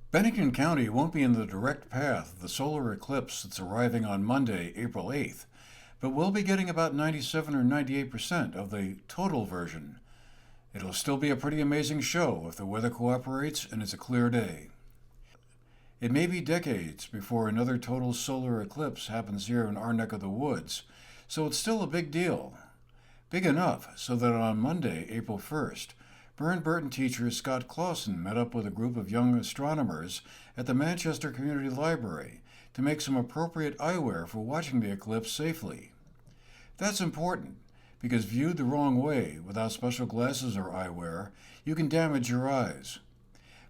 Bennington County won't be in the direct path of the solar eclipse that's arriving on Monday, April 8th, but we'll be getting about 97 or 98% of the total version. It'll still be a pretty amazing show if the weather cooperates and it's a clear day. It may be decades before another total solar eclipse happens here in our neck of the woods, so it's still a big deal. Big enough so that on Monday, April 1st, Burton teacher Scott Clausen met up with a group of young astronomers at the Manchester Community Library to make some appropriate eyewear for watching the eclipse safely. That's important because viewed the wrong way without special glasses or eyewear, you can damage your eyes.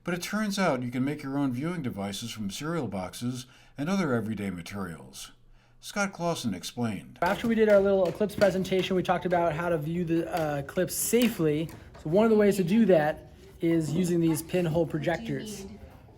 But it turns out you can make your own viewing devices from cereal boxes and other everyday materials. Scott Clausen explained. After we did our little eclipse presentation, we talked about how to view the eclipse safely. So one of the ways to do that is using these pinhole projectors.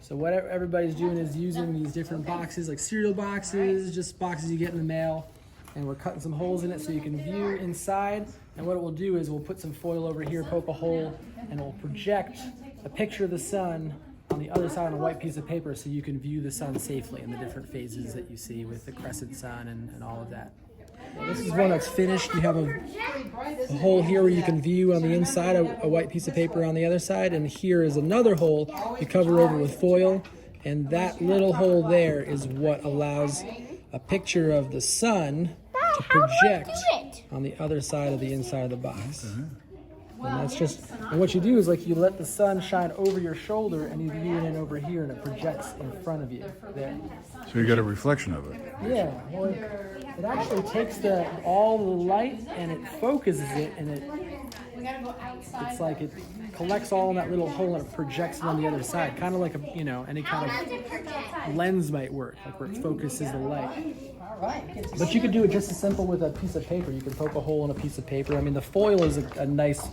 So what everybody's doing is using these different boxes, like cereal boxes, just boxes you get in the mail, and we're cutting some holes in it so you can view inside. And what it will do is we'll put some foil over here, poke a hole, and it will project a picture of the sun on the other side on a white piece of paper so you can view the sun safely in the different phases that you see with the crescent sun and all of that. Well, this is one that's finished. You have a hole here where you can view on the inside, a white piece of paper on the other side, and here is another hole you cover over with foil, and that little hole there is what allows a picture of the sun to project on the other side of the inside of the box. And that's just, and what you do is like you let the sun shine over your shoulder and you view it over here and it projects in front of you there. So you get a reflection of it. Yeah, well, it actually takes all the light and it focuses it, and it's like it collects all in that little hole and it projects it on the other side, kind of like any kind of lens might work, like where it focuses the light. But you could do it just as simple with a piece of paper. You could poke a hole in a piece of paper. I mean, the foil is a nice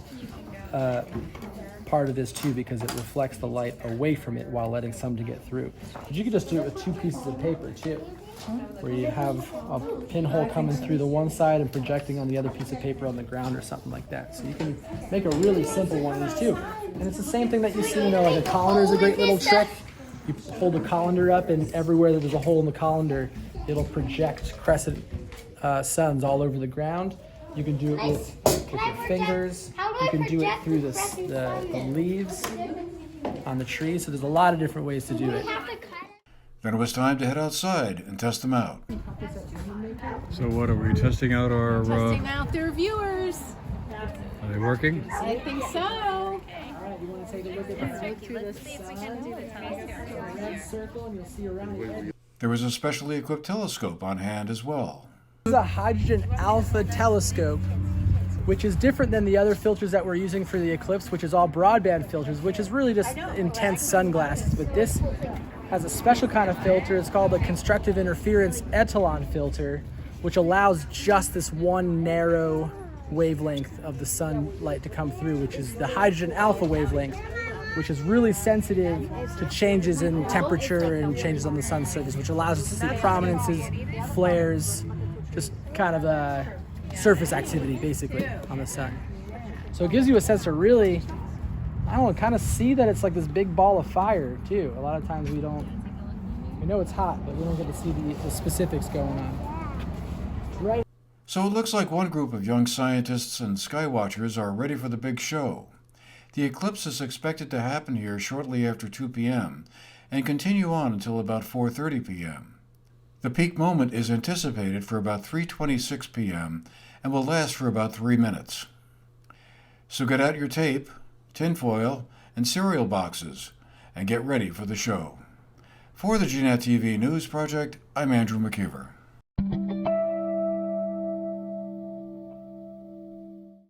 part of this too because it reflects the light away from it while letting some to get through. But you could just do it with two pieces of paper too, where you have a pinhole coming through the one side and projecting on the other piece of paper on the ground or something like that. So you can make a really simple one of these too. And it's the same thing that you see, like a colander is a great little trick. You hold a colander up and everywhere that there's a hole in the colander, it'll project crescent suns all over the ground. You can do it with your fingers. You can do it through the leaves on the tree. So there's a lot of different ways to do it. Then it was time to head outside and test them out. So what, are we testing out our... Testing out their viewers. Are they working? I think so. All right, you want to take a look at that right through the sun, red circle, and you'll see around it. There was a specially equipped telescope on hand as well. This is a hydrogen alpha telescope, which is different than the other filters that we're using for the eclipse, which is all broadband filters, which is really just intense sunglasses. But this has a special kind of filter. It's called a constructive interference Etalon filter, which allows just this one narrow wavelength of the sunlight to come through, which is the hydrogen alpha wavelength, which is really sensitive to changes in temperature and changes on the sun's surface, which allows us to see prominences, flares, just kind of surface activity basically on the sun. So it gives you a sense to really, kind of see that it's like this big ball of fire too. A lot of times we know it's hot, but we don't get to see the specifics going on. Right. So it looks like one group of young scientists and skywatchers are ready for the big show. The eclipse is expected to happen here shortly after 2 p.m. and continue on until about 4:30 p.m. The peak moment is anticipated for about 3:26 p.m. and will last for about 3 minutes. So get out your tape, tinfoil, and cereal boxes and get ready for the show. For the GNAT-TV News Project, I'm Andrew McKeever.